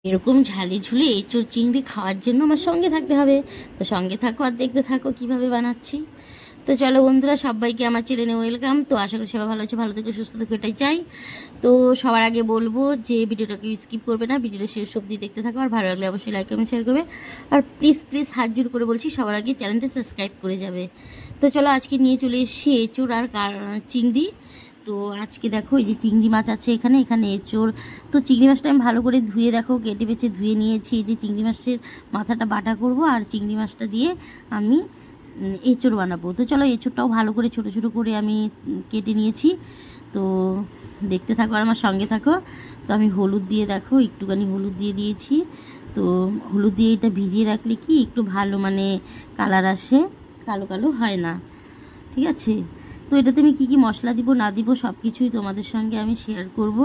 এরকম ঝালে ঝুলে এঁচোড় চিংড়ি খাওয়ার জন্য আমার সঙ্গে থাকতে হবে। তো সঙ্গে থাকো আর দেখতে থাকো কিভাবে বানাচ্ছি। তো চলো বন্ধুরা, সবাইকে আমার চ্যানেলে ওয়েলকাম। তো আশা করি সবাই ভালো আছে, ভালো থেকে সুস্থ থেকে, এটাই চাই। তো সবার আগে বলবো যে ভিডিওটাকে স্কিপ করবে না, ভিডিওটা শেষ অবধি দেখতে থাকো। আর ভালো লাগলে অবশ্যই লাইক কমেন্ট শেয়ার করবে। আর প্লিজ প্লিজ হাত জোর করে বলছি, সবার আগে চ্যানেলটা সাবস্ক্রাইব করে যাবে। তো চলো আজকে নিয়ে চলে এসেছি এঁচোড় আর চিংড়ি। তো আজকে দেখো এই যে চিংড়ি মাছ আছে এখানে এখানে এঁচোড়। তো চিংড়ি মাছটা আমি ভালো করে ধুয়ে দেখো কেটে বেছে ধুয়ে নিয়েছি। এই যে চিংড়ি মাছের মাথাটা বাটা করব আর চিংড়ি মাছটা দিয়ে আমি এঁচোড় বানাবো। তো চলো এঁচোড়টাও ভালো করে ছোট ছোট করে আমি কেটে নিয়েছি। তো দেখতে থাকো আর আমার সঙ্গে থাকো। তো আমি হলুদ দিয়ে দেখো একটুখানি হলুদ দিয়ে দিয়েছি। তো হলুদ দিয়ে এটা ভিজিয়ে রাখলে কি একটু ভালো মানে কালার আসে, কালো কালো হয় না, ঠিক আছে। তো এটাতে আমি কী কী মশলা দিব না দিব সব কিছুই তোমাদের সঙ্গে আমি শেয়ার করব।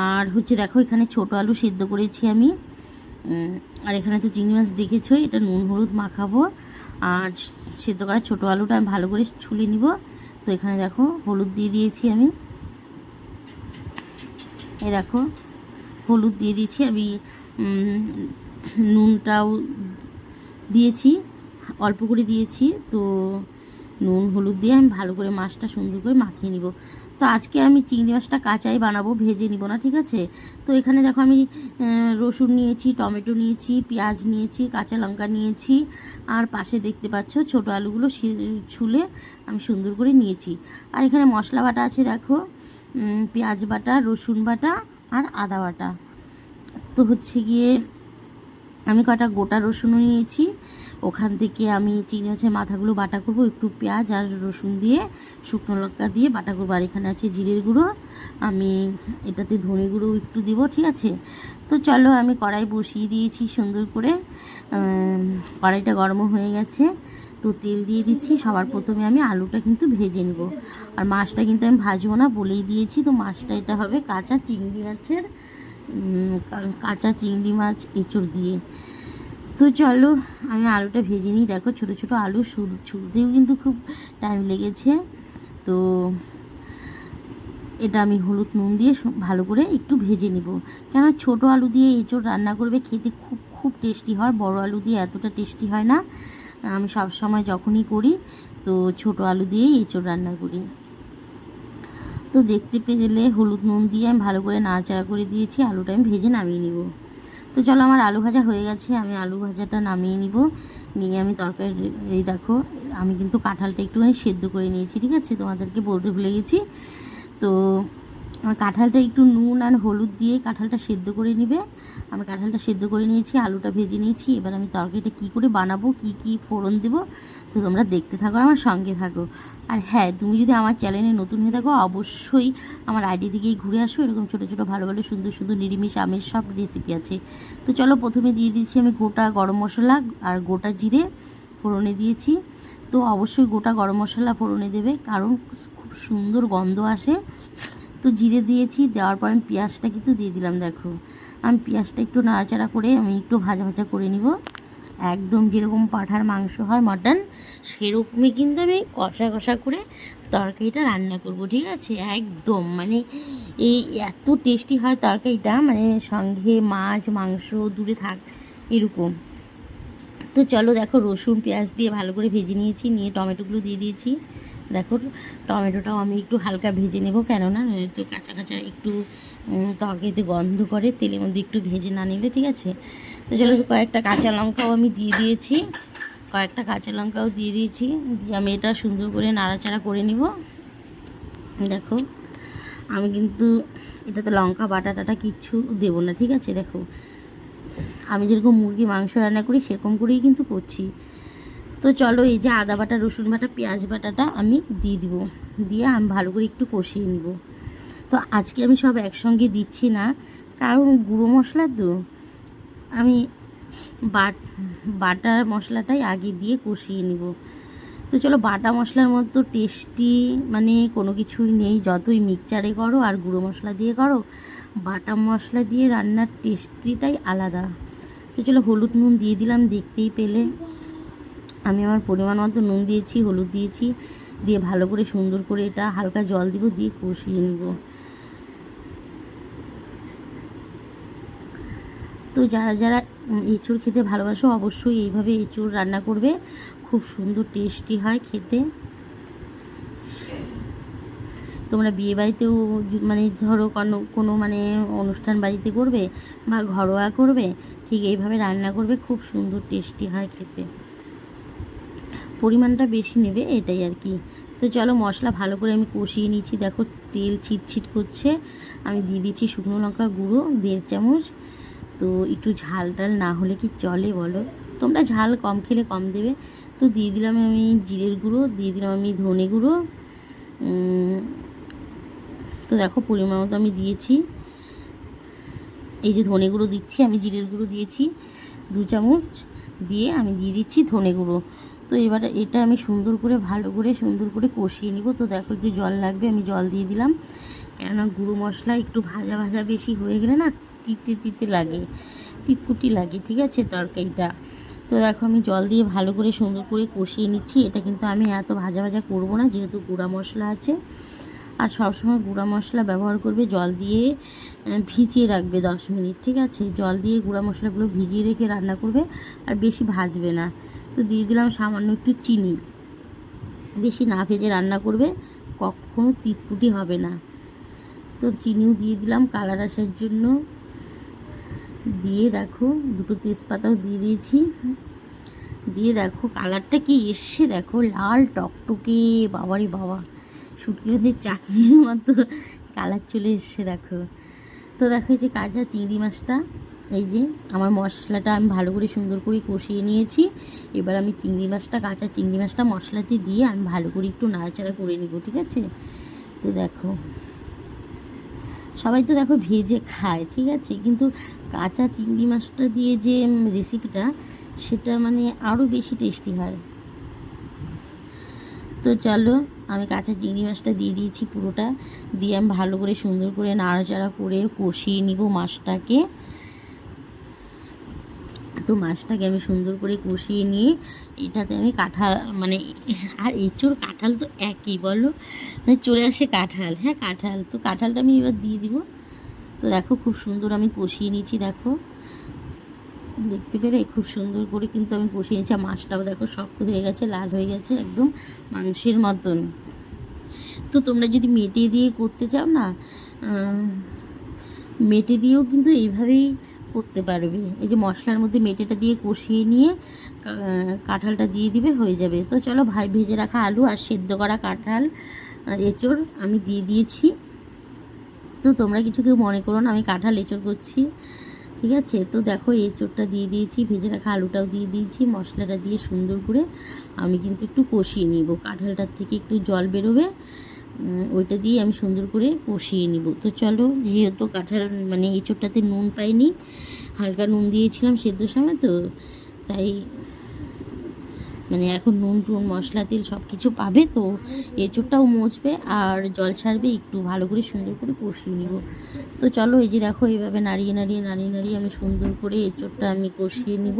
আর হচ্ছে দেখো এখানে ছোটো আলু সেদ্ধ করেছি আমি। আর এখানে তো চিংড়ি মাছ দেখেছো, এটা নুন হলুদ মাখাবো। আর সেদ্ধ করা ছোটো আলুটা আমি ভালো করে ছুলে নিব। তো এখানে দেখো হলুদ দিয়ে দিয়েছি আমি, এই দেখো হলুদ দিয়ে দিয়েছি আমি। নুনটাও দিয়েছি, অল্প করে দিয়েছি। তো নুন হলুদ দিয়ে আমি ভালো করে মাছটা সুন্দর করে মাখিয়ে নিব। তো আজকে আমি চিংড়ি মাছটা কাঁচাই বানাবো, ভেজে নিব না, ঠিক আছে। তো এখানে দেখো আমি রসুন নিয়েছি, টমেটো নিয়েছি, পেঁয়াজ নিয়েছি, কাঁচা লঙ্কা নিয়েছি। আর পাশে দেখতে পাচ্ছ ছোটো আলুগুলো ছুলে আমি সুন্দর করে নিয়েছি। আর এখানে মশলা বাটা আছে দেখো, পেঁয়াজ বাটা, রসুন বাটা আর আদা বাটা। তো হচ্ছে গিয়ে আমি কটা গোটা রসুনও নিয়েছি। ওখান থেকে আমি চিংড়ি মাছের মাথাগুলো বাটা করব, একটু পেঁয়াজ আর রসুন দিয়ে শুকনো লঙ্কা দিয়ে বাটা করবো। আর এখানে আছে জিরের গুঁড়ো, আমি এটাতে ধনে গুঁড়ো একটু দিব, ঠিক আছে। তো চলো আমি কড়াই বসিয়ে দিয়েছি সুন্দর করে। কড়াইটা গরম হয়ে গেছে। তো তেল দিয়ে দিচ্ছি। সবার প্রথমে আমি আলুটা কিন্তু ভেজে নেব। আর মাছটা কিন্তু আমি ভাজবো না বলেই দিয়েছি। তো মাছটা এটা হবে কাঁচা চিংড়ি মাছের, কাঁচা চিংড়ি মাছ এঁচোড় দিয়ে। তো চলো আমি আলুটা ভেজে নিই। দেখো ছোটো ছোটো আলু ছুলতেও কিন্তু খুব টাইম লেগেছে। তো এটা আমি হলুদ নুন দিয়ে ভালো করে একটু ভেজে নেব। কেন ছোটো আলু দিয়ে এঁচোড় রান্না করবে, খেতে খুব খুব টেস্টি হয়। বড় আলু দিয়ে এতটা টেস্টি হয় না। আমি সব সময় যখনই করি তো ছোটো আলু দিয়েই এঁচোড় রান্না করি। তো দেখতে পেলে হলুদ নুন দিয়ে আমি ভালো করে নাড়াচাড়া করে দিয়েছি। আলুটা আমি ভেজে নামিয়ে নিব। তো চলো আমার আলু ভাজা হয়ে গেছে, আমি আলু ভাজাটা নামিয়ে নিব। নিয়ে আমি তরকারি, এই দেখো আমি কিন্তু কাঁঠালটা একটুখানি সেদ্ধ করে নিয়েছি, ঠিক আছে, তোমাদেরকে বলতে ভুলে গেছি। তো কাঁঠালটা একটু নুন আর হলুদ দিয়ে কাঁঠালটা সেদ্ধ করে নিবে। আমি কাঁঠালটা সেদ্ধ করে নিয়েছি, আলুটা ভেজে নিয়েছি। এবার আমি তরকারিটা কী করে বানাবো, কি কি ফোড়ন দেবো, তো তোমরা দেখতে থাকো, আমার সঙ্গে থাকো। আর হ্যাঁ, তুমি যদি আমার চ্যানেলে নতুন হয়ে থাকো অবশ্যই আমার আইডি দিকেই ঘুরে আসো। এরকম ছোটো ছোটো ভালো ভালো সুন্দর সুন্দর নিরামিষ আমের সব রেসিপি আছে। তো চলো প্রথমে দিয়ে দিচ্ছি আমি গোটা গরম মশলা আর গোটা জিরে ফোড়নে দিয়েছি। তো অবশ্যই গোটা গরম মশলা ফোড়নে দেবে, কারণ খুব সুন্দর গন্ধ আসে। তো জিরে দিয়েছি, দেওয়ার পর আমি পেঁয়াজটা কিন্তু দিয়ে দিলাম। দেখো আমি পেঁয়াজটা একটু নাড়াচাড়া করে আমি একটু ভাজা ভাজা করে নিব। একদম যেরকম পাঁঠার মাংস হয় মটন, সেরকমই কিন্তু আমি কষা কষা করে তরকারিটা রান্না করব, ঠিক আছে। একদম মানে এই এত টেস্টি হয় তরকারিটা, মানে সঙ্গে মাছ মাংস দূরে থাক এরকম। তো চলো দেখো রসুন পেঁয়াজ দিয়ে ভালো করে ভেজে নিয়েছি, নিয়ে টমেটোগুলো দিয়ে দিয়েছি। দেখো টমেটোটাও আমি একটু হালকা ভেজে নেব, কেননা তো কাঁচা কাঁচা একটু তরকারিতে গন্ধ করে, তেলের মধ্যে একটু ভেজে না নিলে, ঠিক আছে। তো চলো কয়েকটা কাঁচা লঙ্কাও আমি দিয়ে দিয়েছি, কয়েকটা কাঁচা লঙ্কাও দিয়ে দিয়েছি। দিয়ে আমি এটা সুন্দর করে নাড়াচাড়া করে নিব। দেখো আমি কিন্তু এটাতে লঙ্কা বাটা টাটা কিচ্ছু দেবো না, ঠিক আছে। দেখো আমি যেরকম মুরগি মাংস রান্না করি সেরকম করেই কিন্তু করছি। তো চলো এই যে আদা বাটা রসুন বাটা পেঁয়াজ বাটাটা আমি দিয়ে দিব, দিয়ে আমি ভালো করে একটু কষিয়ে নিব। তো আজকে আমি সব একসঙ্গে দিচ্ছি না, কারণ গুঁড়ো মশলা তো আমি বাটা মশলাটাই আগে দিয়ে কষিয়ে নিব। তো চলো বাটা মশলার মতো টেস্টি মানে কোনো কিছুই নেই, যতই মিক্সচারে করো আর গুঁড়ো মশলা দিয়ে করো, বাটা মশলা দিয়ে রান্নার টেস্টিটাই আলাদা। তো চলো হলুদ নুন দিয়ে দিলাম, দেখতেই পেলে আমি আমার পরিমাণ মতো নুন দিয়েছি, হলুদ দিয়েছি, দিয়ে ভালো করে সুন্দর করে এটা হালকা জল দিব, দিয়ে কষিয়ে নিব। তো যারা যারা এঁচোড় খেতে ভালোবাসো অবশ্যই এইভাবে এঁচোড় রান্না করবে, খুব সুন্দর টেস্টি হয় খেতে। তোমরা বিয়েবাড়িতেও মানে ধরো কোনো মানে অনুষ্ঠান বাড়িতে করবে বা ঘরোয়া করবে, ঠিক এইভাবে রান্না করবে, খুব সুন্দর টেস্টি হয় খেতে। পরিমাণটা বেশি নেবে এটাই আর কি। তো চলো মশলা ভালো করে আমি কষিয়ে নিচ্ছি। দেখো তেল ছিটছিট করছে, আমি দিয়ে দিচ্ছি শুকনো লঙ্কা গুঁড়ো 1.5 চামচ। তো একটু ঝাল টাল না হলে কি চলে বলো, তোমরা ঝাল কম খেলে কম দেবে। তো দিয়ে দিলাম আমি জিরের গুঁড়ো, দিয়ে দিলাম আমি ধনে গুঁড়ো। তো দেখো পরিমাণ মতো আমি দিয়েছি। এই যে ধনে গুঁড়ো দিচ্ছি, আমি জিরের গুঁড়ো দিয়েছি 2 চামচ, দিয়ে আমি দিয়ে দিচ্ছি ধনে গুঁড়ো। তো এবার এটা আমি সুন্দর করে ভালো করে সুন্দর করে কষিয়ে নিব। তো দেখো একটু জল লাগবে, আমি জল দিয়ে দিলাম, কেননা গুঁড়ো মশলা একটু ভাজা ভাজা বেশি হয়ে গেলে না তিতে তিতে লাগে, তিতকুটি লাগে, ঠিক আছে তরকারিটা। তো দেখো আমি জল দিয়ে ভালো করে সুন্দর করে কষিয়ে নিচ্ছি। এটা কিন্তু আমি এত ভাজা ভাজা করবো না, যেহেতু গুঁড়া মশলা আছে। আর সবসময় গুঁড়া মশলা ব্যবহার করবে জল দিয়ে ভিজিয়ে রাখবে 10 মিনিট, ঠিক আছে। জল দিয়ে গুঁড়া মশলাগুলো ভিজিয়ে রেখে রান্না করবে, আর বেশি ভাজবে না। তো দিয়ে দিলাম সামান্য একটু চিনি, বেশি না ভেজে রান্না করবে, কখনো তিতকুটি হবে না। তো চিনিও দিয়ে দিলাম কালার আসার জন্য, দিয়ে দেখো 2টো তেজপাতাও দিয়ে দিয়েছি। দিয়ে দেখো কালারটা কি এসছে, দেখো লাল টকটকে, বাবারে বাবা, শুটকি মাছের চাটনির মতো কালার চলে এসছে দেখো। তো দেখো এই যে কাঁচা চিংড়ি মাছটা, এই যে আমার মশলাটা আমি ভালো করে সুন্দর করে কষিয়ে নিয়েছি। এবার আমি কাঁচা চিংড়ি মাছটা মশলাতে দিয়ে আমি ভালো করে একটু নাড়াচাড়া করে নিব, ঠিক আছে। তো দেখো সবাই তো দেখো ভেজে খায়, ঠিক আছে, কিন্তু কাঁচা চিংড়ি মাছটা দিয়ে যে রেসিপিটা, সেটা মানে আরও বেশি টেস্টি হয়। তো চলো আমি কাঁচা চিংড়ি মাছটা দিয়ে দিয়েছি, পুরোটা দিয়ে আমি ভালো করে সুন্দর করে নাড়াচাড়া করে কষিয়ে নিব মাছটাকে। তো মাছটাকে আমি সুন্দর করে কষিয়ে নিয়ে এটাতে আমি কাঁঠাল মানে, আর এঁচোড় কাঁঠাল তো একই বলো, মানে চলে আসে কাঁঠাল, হ্যাঁ কাঁঠাল, তো কাঁঠালটা আমি এবার দিয়ে দিব। তো দেখো খুব সুন্দর আমি কষিয়ে নিয়েছি, দেখো দেখতে পেলে খুব সুন্দর করে কিন্তু আমি কষিয়ে নিয়েছি। মাছটাও দেখো শক্ত হয়ে গেছে, লাল হয়ে গেছে, একদম মাংসের মতন। তো তোমরা যদি মেটে দিয়ে করতে চাও না, মেটে দিয়েও কিন্তু এইভাবেই করতে পারবে। এই যে মশলার মধ্যে মেটেটা দিয়ে কষিয়ে নিয়ে কাঁঠালটা দিয়ে দিবে, হয়ে যাবে। তো চলো ভেজে রাখা আলু আর সেদ্ধ করা কাঁঠাল এঁচোড় আমি দিয়ে দিয়েছি। তো তোমরা কিছু কেউ মনে করো না, আমি কাঁঠাল এঁচোড় করছি, ঠিক আছে। তো দেখো এঁচোড়টা দিয়ে দিয়েছি, ভেজে রাখা আলুটাও দিয়ে দিয়েছি, মশলাটা দিয়ে সুন্দর করে আমি কিন্তু একটু কষিয়ে নিব। কাঁঠালটার থেকে একটু জল বেরোবে, ওইটা দিয়ে আমি সুন্দর করে কষিয়ে নিব। তো চলো, যেহেতু কাঁঠাল মানে এঁচোড়টাতে নুন পাইনি, হালকা নুন দিয়েছিলাম সেদ্ধর সময়, তো তাই মানে এখন নুন টুন মশলা তেল সব কিছু পাবে, তো এঁচোড়টাও মচবে আর জল ছাড়বে, একটু ভালো করে সুন্দর করে কষিয়ে নিব। তো চলো এই যে দেখো এইভাবে নাড়িয়ে নাড়িয়ে আমি সুন্দর করে এঁচোড়টা আমি কষিয়ে নিব।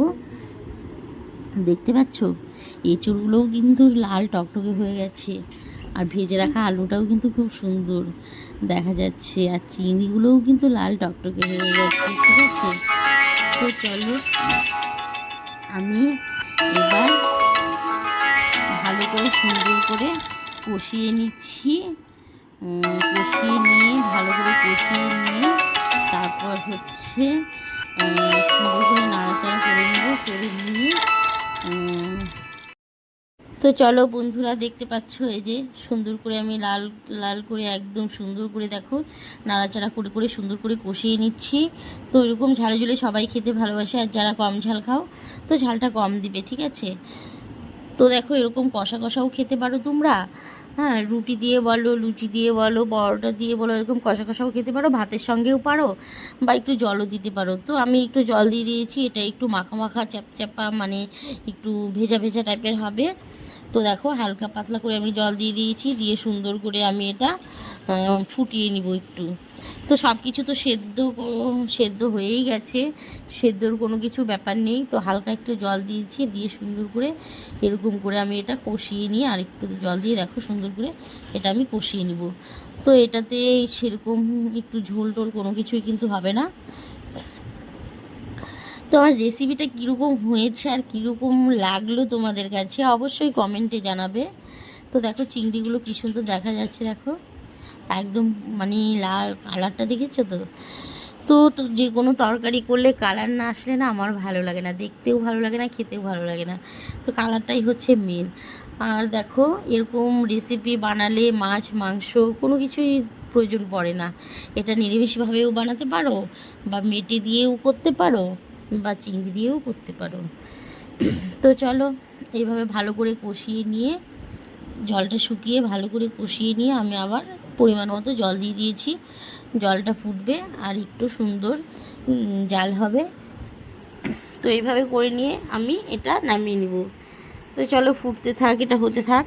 দেখতে পাচ্ছ এঁচোড়গুলোও কিন্তু লাল টকটকে হয়ে গেছে, আর ভেজে রাখা আলুটাও কিন্তু খুব সুন্দর দেখা যাচ্ছে, আর চিংড়িগুলোও কিন্তু লাল টকটকে হয়ে গেছে, ঠিক আছে। তো চলো আমি এবার ভালো করে সুন্দর করে কষিয়ে নিচ্ছি। কষিয়ে নিয়ে ভালো করে কষিয়ে নিয়ে তারপর হচ্ছে সুন্দর করে নাড়াচাড়া করে নেব, করে নিয়ে তো চলো বন্ধুরা দেখতে পাচ্ছ এই যে সুন্দর করে আমি লাল লাল করে একদম সুন্দর করে দেখো নাড়াচাড়া করে করে সুন্দর করে কষিয়ে নিচ্ছি। তো এরকম ঝালে ঝুলে সবাই খেতে ভালোবাসে, আর যারা কম ঝাল খাও তো ঝালটা কম দিবে, ঠিক আছে। তো দেখো এরকম কষা কষাও খেতে পারো তোমরা, হ্যাঁ রুটি দিয়ে বলো, লুচি দিয়ে বলো, পরোটা দিয়ে বলো, এরকম কষা কষাও খেতে পারো, ভাতের সঙ্গেও পারো, বা একটু জলও দিতে পারো। তো আমি একটু জল দিয়ে দিয়েছি, এটা একটু মাখা মাখা চ্যাপচ্যাপা মানে একটু ভেজা ভেজা টাইপের হবে। তো দেখো হালকা পাতলা করে আমি জল দিয়ে দিয়েছি, দিয়ে সুন্দর করে আমি এটা ফুটিয়ে নিব একটু। তো সব কিছু তো সেদ্ধ হয়েই গেছে, সেদ্ধর কোনো কিছু ব্যাপার নেই। তো হালকা একটু জল দিয়েছি, দিয়ে সুন্দর করে এরকম করে আমি এটা কষিয়ে নিয়ে আর একটু জল দিয়ে দেখো সুন্দর করে এটা আমি কষিয়ে নিব। তো এটাতে সেরকম একটু ঝোল টোল কোনো কিছুই কিন্তু হবে না, তো আমার রেসিপিটা কীরকম হয়েছে আর কীরকম লাগলো তোমাদের কাছে অবশ্যই কমেন্টে জানাবে। তো দেখো চিংড়িগুলো কী সুন্দর দেখা যাচ্ছে, দেখো একদম মানে লাল কালারটা দেখেছো তো। তো তো যে কোনো তরকারি করলে কালার না আসলে না আমার ভালো লাগে না, দেখতেও ভালো লাগে না, খেতেও ভালো লাগে না। তো কালারটাই হচ্ছে মেন। আর দেখো এরকম রেসিপি বানালে মাছ মাংস কোনো কিছুই প্রয়োজন পড়ে না। এটা নিরামিষভাবেও বানাতে পারো, বা মেটে দিয়েও করতে পারো, বা চিংড়ি দিয়েও করতে পারো। তো চলো এইভাবে ভালো করে কষিয়ে নিয়ে, জলটা শুকিয়ে ভালো করে কষিয়ে নিয়ে আমি আবার পরিমাণ মতো জল দিয়ে দিয়েছি। জলটা ফুটবে আর একটু সুন্দর জাল হবে। তো এইভাবে করে নিয়ে আমি এটা নামিয়ে নিব। তো চলো ফুটতে থাক, এটা হতে থাক।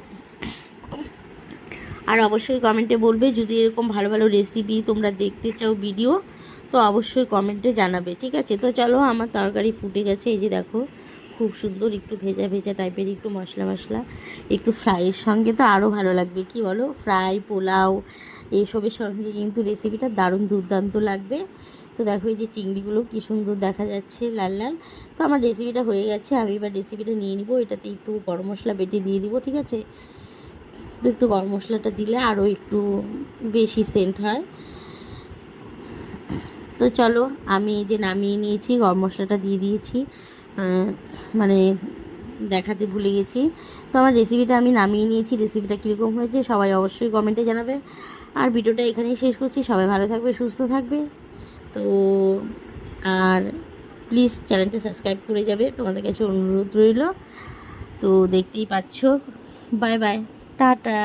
আর অবশ্যই কমেন্টে বলবে যদি এরকম ভালো ভালো রেসিপি তোমরা দেখতে চাও ভিডিও, তো অবশ্যই কমেন্টে জানাবে, ঠিক আছে। তো চলো আমার তরকারি ফুটে গেছে, এই যে দেখো খুব সুন্দর একটু ভেজা ভেজা টাইপের, একটু মশলা মশলা, একটু ফ্রাইয়ের সঙ্গে তো আরও ভালো লাগবে, কি বলো, ফ্রাই পোলাও এইসবের সঙ্গে কিন্তু রেসিপিটা দারুণ দুর্দান্ত লাগবে। তো দেখো এই যে চিংড়িগুলো কী সুন্দর দেখা যাচ্ছে লাল লাল। তো আমার রেসিপিটা হয়ে গেছে, আমি এবার রেসিপিটা নিয়ে নিব। এটাতে একটু গরম মশলা বেটে দিয়ে দিব, ঠিক আছে। তো একটু গরম মশলাটা দিলে আরও একটু বেশি সেন্ট হয়। তো চলো আমি এই যে নামিয়ে নিয়েছি, গরম মশলাটা দিয়ে দিয়েছি, মানে দেখাতে ভুলে গেছি। তো আমার রেসিপিটা আমি নামিয়ে নিয়েছি। রেসিপিটা কীরকম হয়েছে সবাই অবশ্যই কমেন্টে জানাবে। আর ভিডিওটা এখানেই শেষ করছি। সবাই ভালো থাকবে, সুস্থ থাকবে। তো আর প্লিজ চ্যানেলটা সাবস্ক্রাইব করে যাবে, তোমাদের কাছে অনুরোধ রইল। তো দেখতেই পাচ্ছ, বাই বাই, টাটা।